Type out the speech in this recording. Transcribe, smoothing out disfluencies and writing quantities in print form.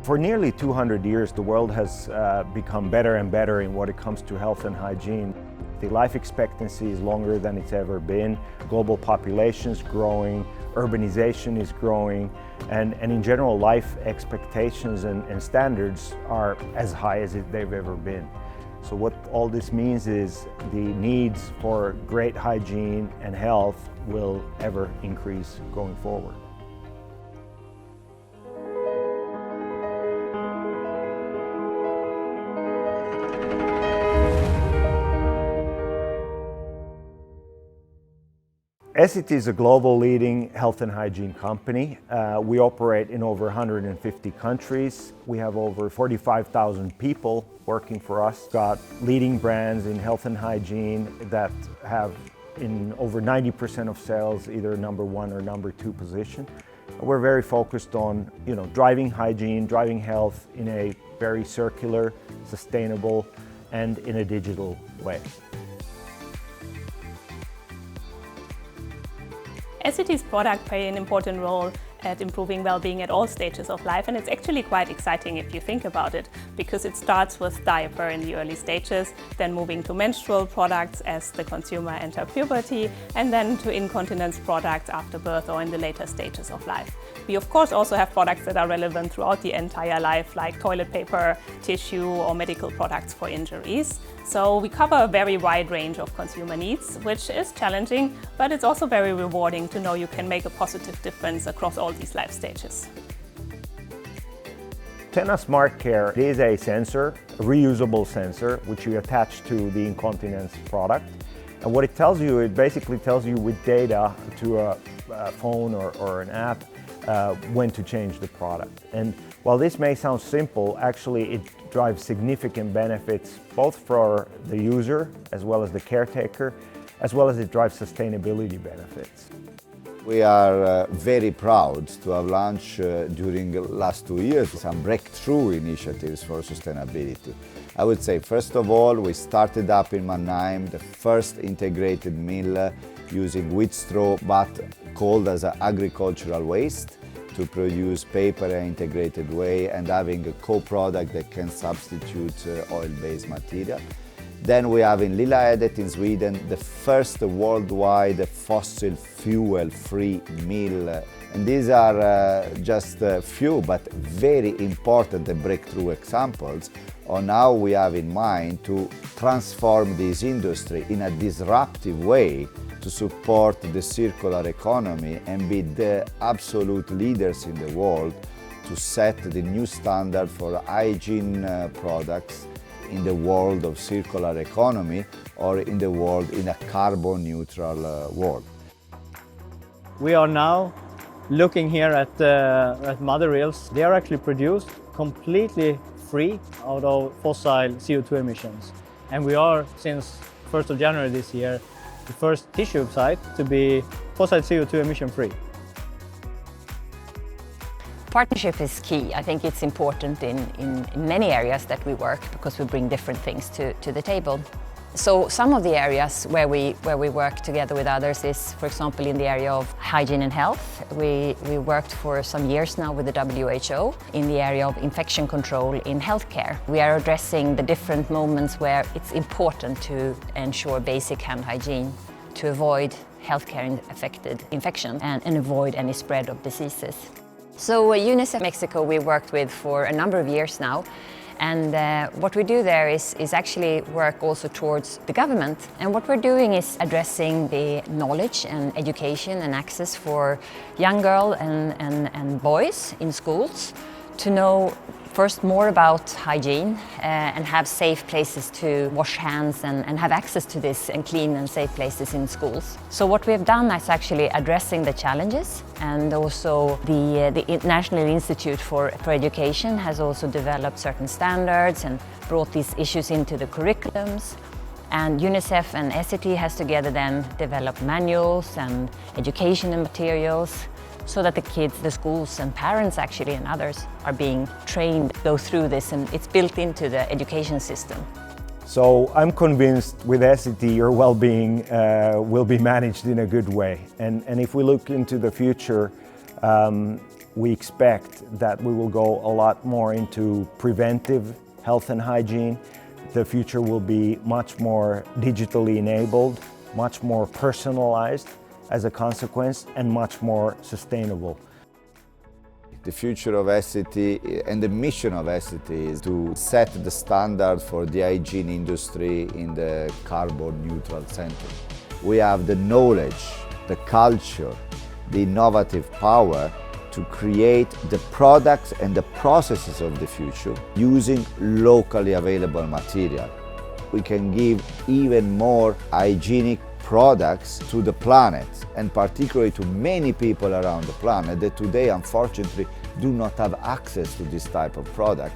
For nearly 200 years, the world has become better and better in what it comes to health and hygiene. The life expectancy is longer than it's ever been. Global population is growing, urbanization is growing, and in general, life expectations and standards are as high as they've ever been. So what all this means is the needs for great hygiene and health will ever increase going forward. Essity is a global leading health and hygiene company. We operate in over 150 countries. We have over 45,000 people working for us. Got leading brands in health and hygiene that have in over 90% of sales either number one or number two position. We're very focused on driving hygiene, driving health in a very circular, sustainable, and in a digital way. Essity's products play an important role at improving well-being at all stages of life, and it's actually quite exciting if you think about it, because it starts with diaper in the early stages, then moving to menstrual products as the consumer enters puberty, and then to incontinence products after birth or in the later stages of life. We of course also have products that are relevant throughout the entire life, like toilet paper, tissue, or medical products for injuries. So we cover a very wide range of consumer needs, which is challenging, but it's also very rewarding to know you can make a positive difference across all these life stages. TENA SmartCare is a sensor, a reusable sensor, which you attach to the incontinence product. And what it tells you, it basically tells you with data to a phone or an app when to change the product. And while this may sound simple, actually it drives significant benefits both for the user as well as the caretaker, as well as it drives sustainability benefits. We are very proud to have launched during the last 2 years some breakthrough initiatives for sustainability. I would say, first of all, we started up in Mannheim the first integrated mill using wheat straw, but called as agricultural waste, to produce paper in an integrated way and having a co-product that can substitute oil-based material. Then we have in Lilla Edet in Sweden the first worldwide fossil fuel-free mill. And these are just a few but very important and breakthrough examples on how we have in mind to transform this industry in a disruptive way to support the circular economy and be the absolute leaders in the world to set the new standard for hygiene products in the world of circular economy or in the world in a carbon neutral world. We are now looking here at mother reels. They are actually produced completely free out of fossil CO2 emissions. And we are, since 1st of January this year, the first tissue site to be fossil CO2 emission free. Partnership is key. I think it's important in many areas that we work because we bring different things to the table. So some of the areas where we work together with others is, for example, in the area of hygiene and health. We worked for some years now with the WHO in the area of infection control in healthcare. We are addressing the different moments where it's important to ensure basic hand hygiene to avoid healthcare-affected infection and avoid any spread of diseases. So UNICEF Mexico we worked with for a number of years now, and what we do there is actually work also towards the government. And what we're doing is addressing the knowledge and education and access for young girls and boys in schools to know first more about hygiene and have safe places to wash hands and have access to this and clean and safe places in schools. So what we have done is actually addressing the challenges, and also the National Institute for Education has also developed certain standards and brought these issues into the curriculums. And UNICEF and Essity has together then developed manuals and education and materials so that the kids, the schools and parents actually and others are being trained to go through this, and it's built into the education system. So I'm convinced with Essity your well-being will be managed in a good way. And if we look into the future, We expect that we will go a lot more into preventive health and hygiene. The future will be much more digitally enabled, much more personalized as a consequence, and much more sustainable. The future of Essity and the mission of Essity is to set the standard for the hygiene industry in the carbon neutral center. We have the knowledge, the culture, the innovative power to create the products and the processes of the future using locally available material. We can give even more hygienic products to the planet, and particularly to many people around the planet that today unfortunately do not have access to this type of product.